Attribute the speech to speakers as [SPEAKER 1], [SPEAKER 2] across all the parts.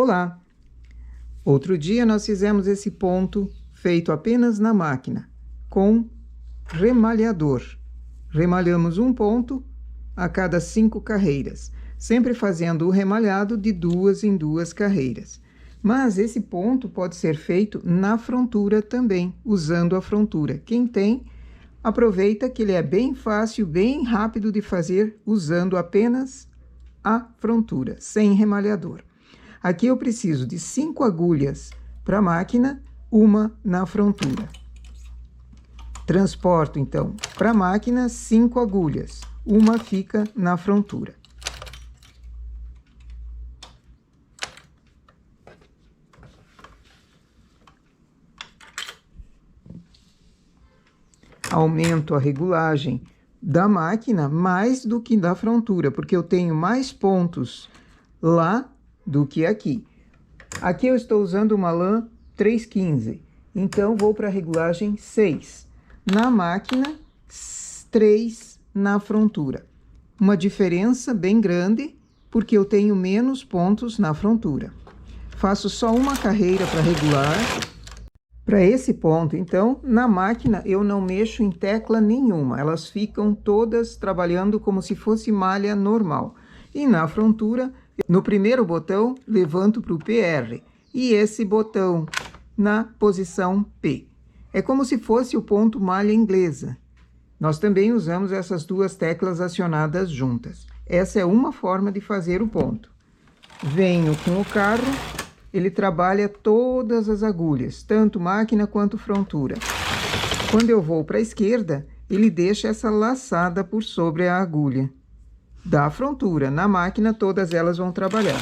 [SPEAKER 1] Olá! Outro dia nós fizemos esse ponto feito apenas na máquina, com remalhador. Remalhamos um ponto a cada 5 carreiras, sempre fazendo o remalhado de 2 em 2 carreiras. Mas esse ponto pode ser feito na frontura também, usando a frontura. Quem tem, aproveita que ele é bem fácil, bem rápido de fazer, usando apenas a frontura, sem remalhador. Aqui eu preciso de 5 agulhas para a máquina, uma na frontura. Transporto, então, para a máquina 5 agulhas, uma fica na frontura. Aumento a regulagem da máquina mais do que da frontura, porque eu tenho mais pontos lá do que aqui. Aqui eu estou usando uma lã 315, então vou para a regulagem 6. Na máquina, 3 na frontura. Uma diferença bem grande, porque eu tenho menos pontos na frontura. Faço só uma carreira para regular. Para esse ponto, então, na máquina eu não mexo em tecla nenhuma. Elas ficam todas trabalhando como se fosse malha normal. E na frontura, no primeiro botão, levanto para o PR. E esse botão na posição P. É como se fosse o ponto malha inglesa. Nós também usamos essas duas teclas acionadas juntas. Essa é uma forma de fazer o ponto. Venho com o carro, ele trabalha todas as agulhas, tanto máquina quanto frontura. Quando eu vou para a esquerda, ele deixa essa laçada por sobre a agulha da frontura. Na máquina, todas elas vão trabalhar.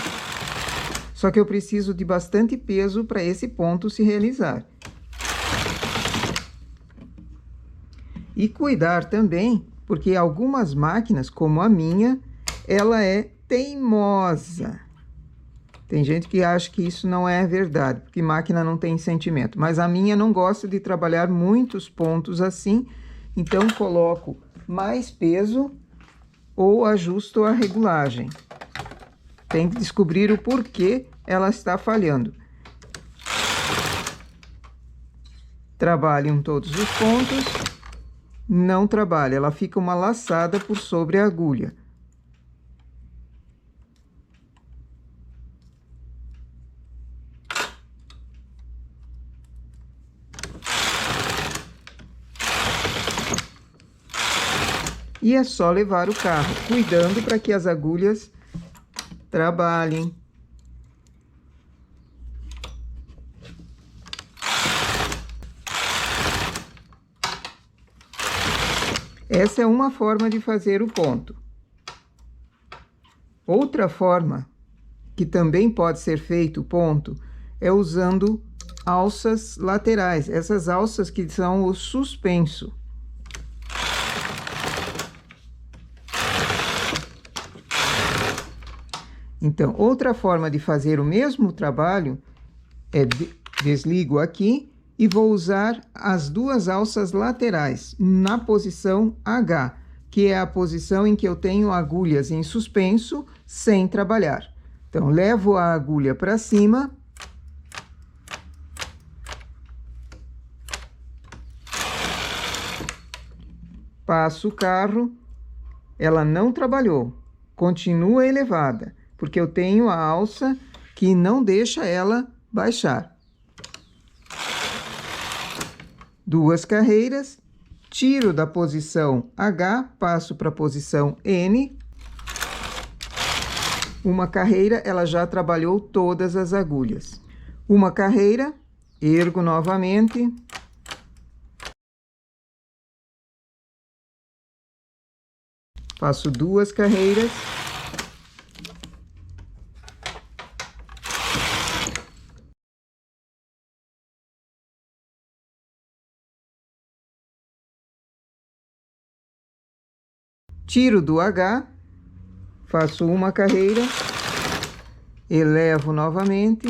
[SPEAKER 1] Só que eu preciso de bastante peso para esse ponto se realizar. E cuidar também, porque algumas máquinas, como a minha, ela é teimosa. Tem gente que acha que isso não é verdade, porque máquina não tem sentimento. Mas a minha não gosta de trabalhar muitos pontos assim, então coloco mais peso ou ajusto a regulagem. Tem que descobrir o porquê ela está falhando. Trabalham todos os pontos. Não trabalha, ela fica uma laçada por sobre a agulha. E é só levar o carro, cuidando para que as agulhas trabalhem. Essa é uma forma de fazer o ponto. Outra forma, que também pode ser feito o ponto, é usando alças laterais. Essas alças que são o suspenso. Então, outra forma de fazer o mesmo trabalho é desligo aqui e vou usar as duas alças laterais na posição H, que é a posição em que eu tenho agulhas em suspenso sem trabalhar. Então, levo a agulha para cima. Passo o carro, ela não trabalhou, continua elevada, porque eu tenho a alça que não deixa ela baixar. 2 carreiras, tiro da posição H, passo para a posição N. Uma carreira, ela já trabalhou todas as agulhas. Uma carreira, ergo novamente. Faço 2 carreiras. Tiro do H, faço uma carreira, elevo novamente,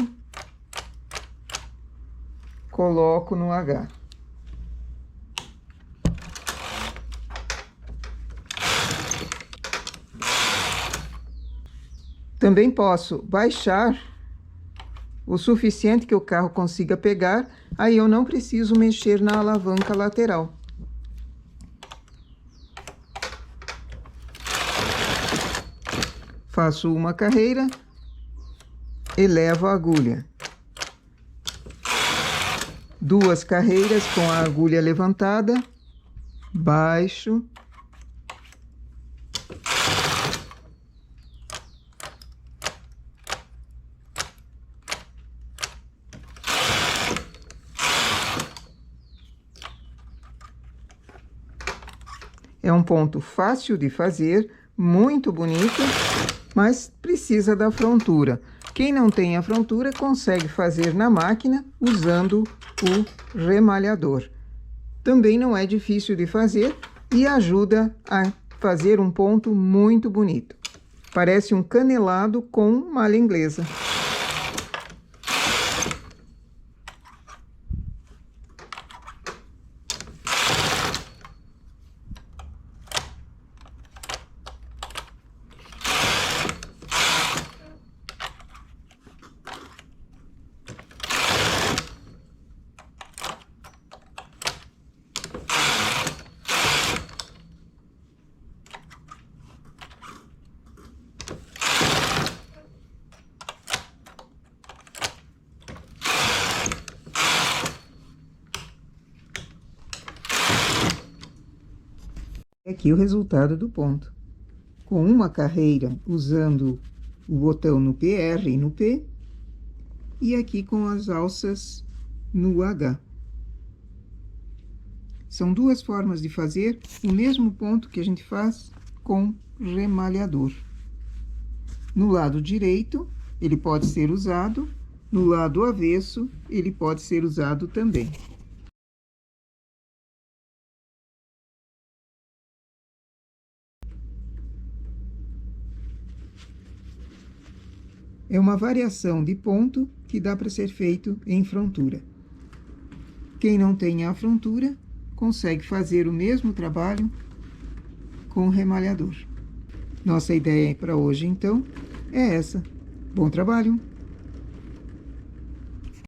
[SPEAKER 1] coloco no H. Também posso baixar o suficiente que o carro consiga pegar, aí eu não preciso mexer na alavanca lateral. Faço uma carreira, elevo a agulha. 2 carreiras com a agulha levantada, baixo. É um ponto fácil de fazer, muito bonito, mas precisa da frontura. Quem não tem a frontura consegue fazer na máquina usando o remalhador. Também não é difícil de fazer e ajuda a fazer um ponto muito bonito. Parece um canelado com malha inglesa. Aqui o resultado do ponto. Com uma carreira usando o botão no PR e no P, e aqui com as alças no H. São 2 formas de fazer o mesmo ponto que a gente faz com remalhador. No lado direito, ele pode ser usado, no lado avesso, ele pode ser usado também. É uma variação de ponto que dá para ser feito em frontura. Quem não tem a frontura, consegue fazer o mesmo trabalho com remalhador. Nossa ideia para hoje, então, é essa. Bom trabalho!